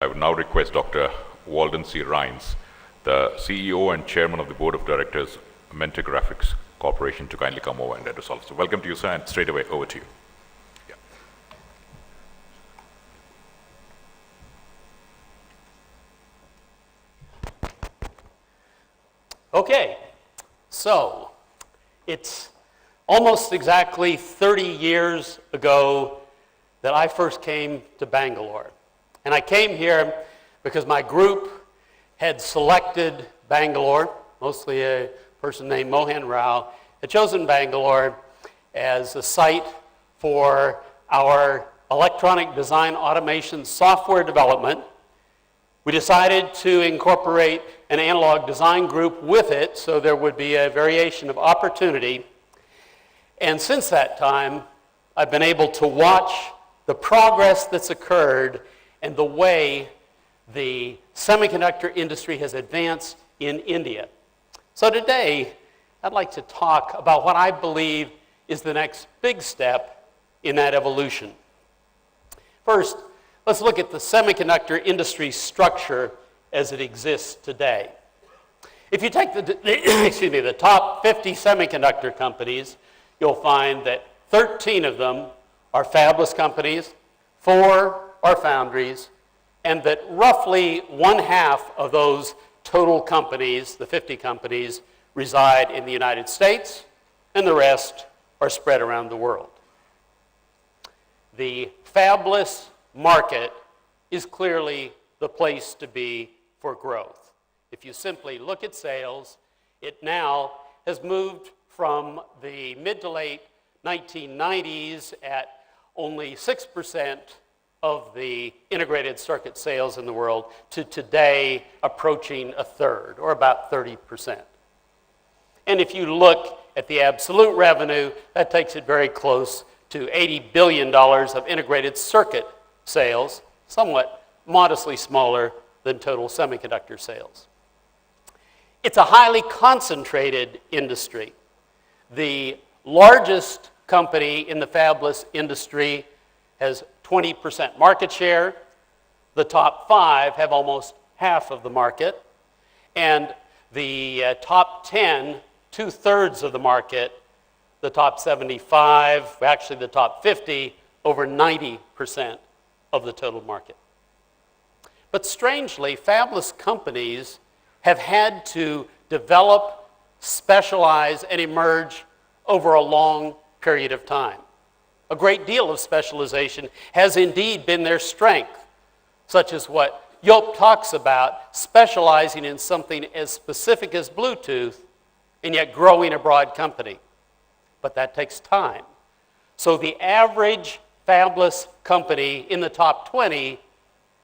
would now request Dr. Walden C. Rhines, the CEO and Chairman of the Board of Directors, Mentor Graphics Corporation, to kindly come over and address all. So welcome to you, sir, and straight away over to you. Yeah. Okay, so it's almost exactly 30 years ago that I first came to Bangalore. And I came here because my group had selected Bangalore, mostly a person named Mohan Rao, had chosen Bangalore as a site for our electronic design automation software development. We decided to incorporate an analog design group with it so there would be a variation of opportunity. And since that time, I've been able to watch the progress that's occurred and the way the semiconductor industry has advanced in India. So today, I'd like to talk about what I believe is the next big step in that evolution. First, let's look at the semiconductor industry structure as it exists today. If you take the top 50 semiconductor companies, you'll find that 13 of them are fabless companies, 4 are foundries, and that roughly 1/2 of those total companies, the 50 companies, reside in the United States, and the rest are spread around the world. The fabless market is clearly the place to be for growth. If you simply look at sales, it now has moved from the mid to late 1990s at only 6% of the integrated circuit sales in the world to today approaching 1/3, or about 30%. And if you look at the absolute revenue, that takes it very close to $80 billion of integrated circuit sales, somewhat modestly smaller than total semiconductor sales. It's a highly concentrated industry. The largest company in the fabless industry has 20% market share. The top 5 have almost half of the market. And the top 10, 2/3 of the market. The top 75, actually the top 50, over 90% of the total market. But strangely, fabless companies have had to develop, specialize, and emerge over a long period of time. A great deal of specialization has indeed been their strength, such as what Joop talks about, specializing in something as specific as Bluetooth and yet growing a broad company. But that takes time. So the average fabless company in the top 20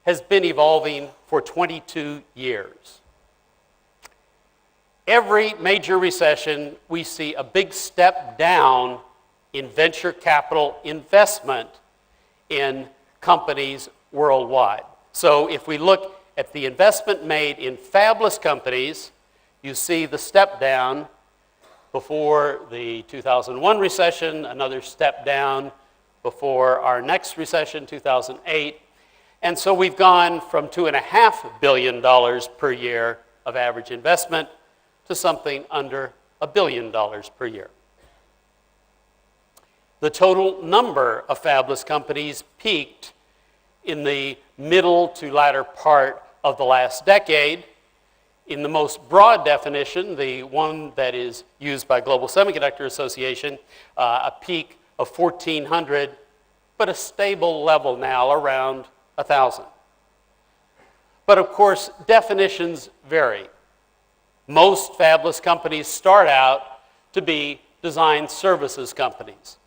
has been evolving for 22 years. Every major recession, we see a big step down in venture capital investment in companies worldwide. So if we look at the investment made in fabless companies, you see the step down before the 2001 recession, another step down before our next recession, 2008. And so we've gone from $2.5 billion per year of average investment to something under $1 billion per year. The total number of fabless companies peaked in the middle to latter part of the last decade. In the most broad definition, the one that is used by Global Semiconductor Association, a peak of 1,400, but a stable level now around 1,000. But of course, definitions vary. Most fabless companies start out to be design services companies.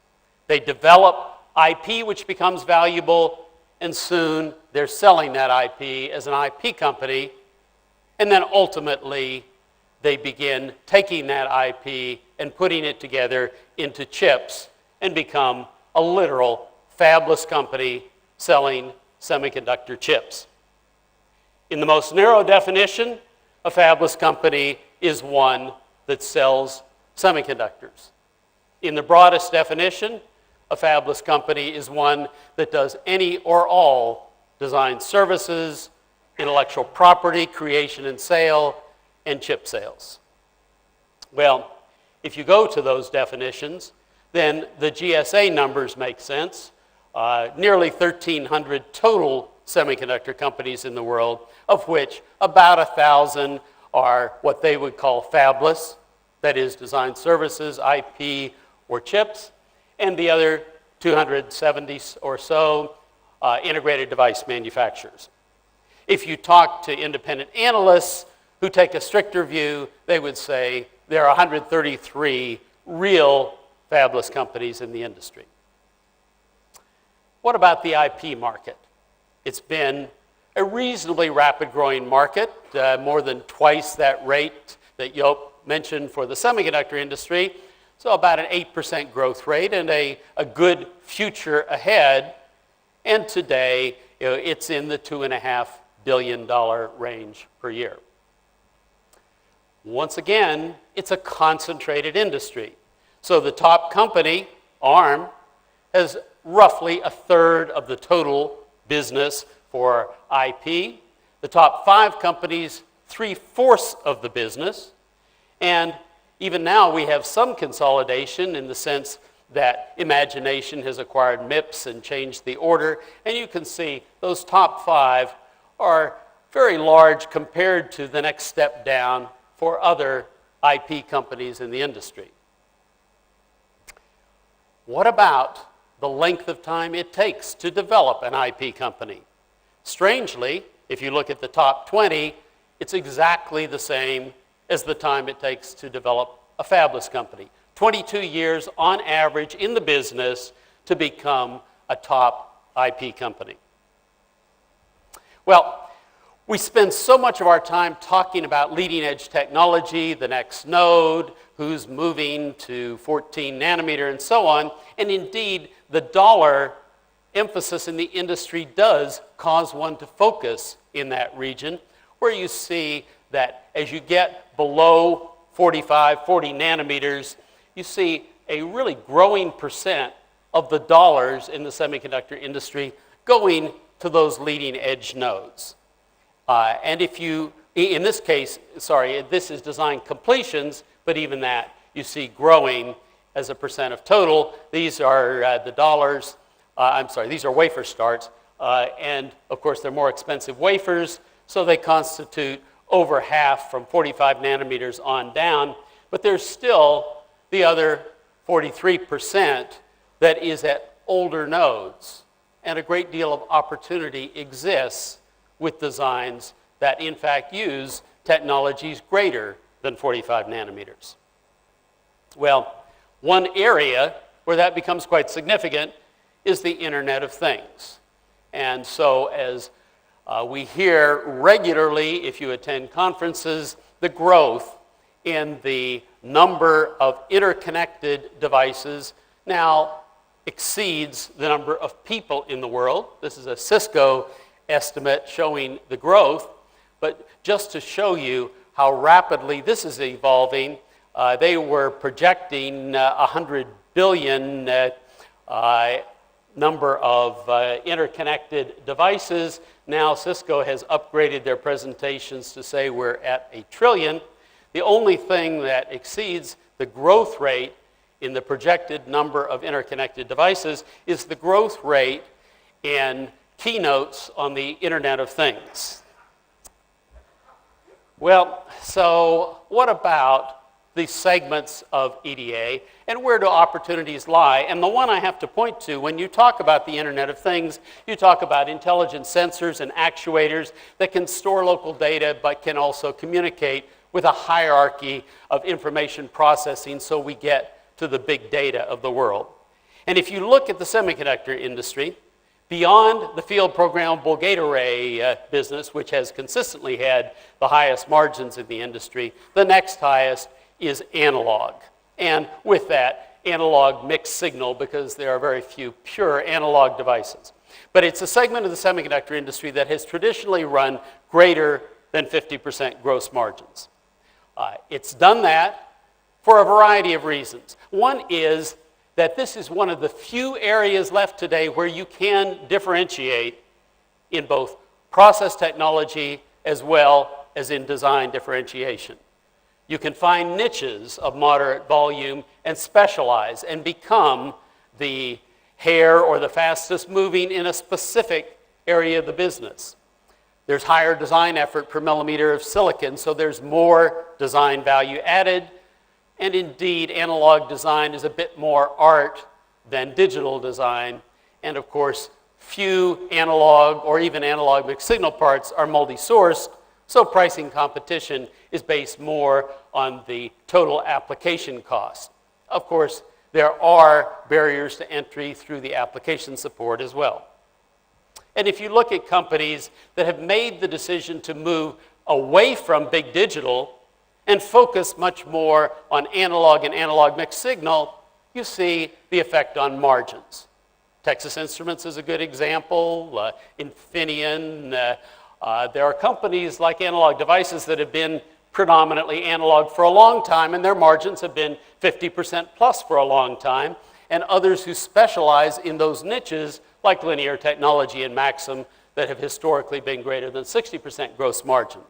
They develop IP, which becomes valuable, and soon they're selling that IP as an IP company, and then ultimately they begin taking that IP and putting it together into chips and become a literal fabless company selling semiconductor chips. In the most narrow definition, a fabless company is one that sells semiconductors. In the broadest definition, a fabless company is one that does any or all design services, intellectual property, creation and sale, and chip sales. Well, if you go to those definitions, then the GSA numbers make sense. Nearly 1,300 total semiconductor companies in the world, of which about 1,000 are what they would call fabless, that is, design services, IP, or chips, and the other 270 or so integrated device manufacturers. If you talk to independent analysts who take a stricter view, they would say there are 133 real fabless companies in the industry. What about the IP market? It's been a reasonably rapid growing market, more than twice that rate that Joop mentioned for the semiconductor industry, so about an 8% growth rate and a good future ahead. And today, it's in the $2.5 billion range per year. Once again, it's a concentrated industry. So the top company, ARM, has roughly a third of the total business for IP. The top 5 companies, 3/4 of the business. And even now we have some consolidation in the sense that Imagination has acquired MIPS and changed the order. And you can see those top 5 are very large compared to the next step down for other IP companies in the industry. What about the length of time it takes to develop an IP company? Strangely, if you look at the top 20, it's exactly the same as the time it takes to develop a fabless company. 22 years on average in the business to become a top IP company. Well, we spend so much of our time talking about leading edge technology, the next node, who's moving to 14 nanometer and so on. And indeed, the dollar emphasis in the industry does cause one to focus in that region, where you see that as you get below 45, 40 nanometers, you see a really growing percent of the dollars in the semiconductor industry going to those leading edge nodes. And if you, in this case, this is design completions, but even that you see growing as a percent of total. These are the dollars, these are wafer starts, and of course they're more expensive wafers, so they constitute over half from 45 nanometers on down, but there's still the other 43% that is at older nodes, and a great deal of opportunity exists with designs that in fact use technologies greater than 45 nanometers. Well, one area where that becomes quite significant is the Internet of Things. And so as we hear regularly, if you attend conferences, the growth in the number of interconnected devices now exceeds the number of people in the world. This is a Cisco estimate showing the growth, but just to show you how rapidly this is evolving, they were projecting 100 billion number of interconnected devices. Now Cisco has upgraded their presentations to say we're at 1 trillion. The only thing that exceeds the growth rate in the projected number of interconnected devices is the growth rate in keynotes on the Internet of Things. Well, so what about the segments of EDA, and where do opportunities lie? And the one I have to point to, when you talk about the Internet of Things, you talk about intelligent sensors and actuators that can store local data but can also communicate with a hierarchy of information processing so we get to the big data of the world. And if you look at the semiconductor industry, beyond the field programmable gate array business, which has consistently had the highest margins in the industry, the next highest is analog. And with that, analog mixed signal, because there are very few pure analog devices. But it's a segment of the semiconductor industry that has traditionally run greater than 50% gross margins. It's done that for a variety of reasons. One is that this is one of the few areas left today where you can differentiate in both process technology as well as in design differentiation. You can find niches of moderate volume and specialize and become the hair or the fastest moving in a specific area of the business. There's higher design effort per millimeter of silicon, so there's more design value added. And indeed, analog design is a bit more art than digital design. And of course, few analog or even analog mixed signal parts are multi-sourced, so pricing competition is based more on the total application cost. Of course, there are barriers to entry through the application support as well. And if you look at companies that have made the decision to move away from big digital and focus much more on analog and analog mixed signal, you see the effect on margins. Texas Instruments is a good example, Infineon. There are companies like Analog Devices that have been predominantly analog for a long time, and their margins have been 50% plus for a long time, and others who specialize in those niches like Linear Technology and Maxim that have historically been greater than 60% gross margin.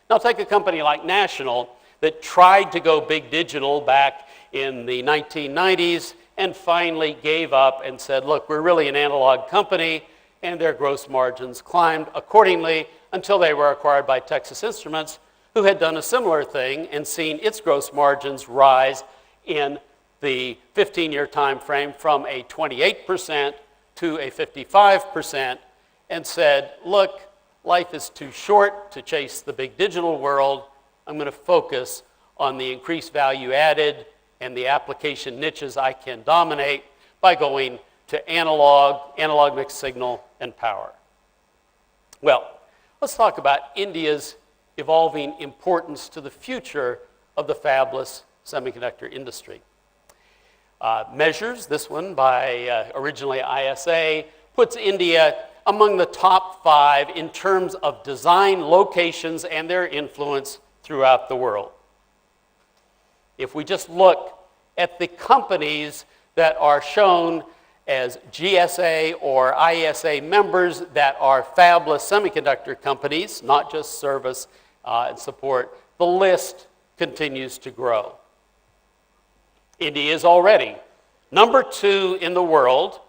Now take a company like National that tried to go big digital back in the 1990s and finally gave up and said, look, we're really an analog company, and their gross margins climbed accordingly until they were acquired by Texas Instruments, who had done a similar thing and seen its gross margins rise in the 15-year time frame from a 28% to a 55%, and said, look, life is too short to chase the big digital world. I'm going to focus on the increased value added and the application niches I can dominate by going to analog mixed signal, and power. Well, let's talk about India's evolving importance to the future of the fabless semiconductor industry. Measures, this one by originally IESA, puts India among the top 5 in terms of design locations and their influence throughout the world. If we just look at the companies that are shown as GSA or IESA members that are fabless semiconductor companies, not just service and support, the list continues to grow. India is already number 2 in the world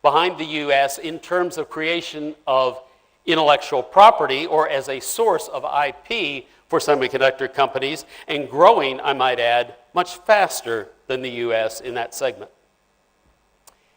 behind the US in terms of creation of intellectual property or as a source of IP for semiconductor companies, and growing, I might add, much faster than the US in that segment.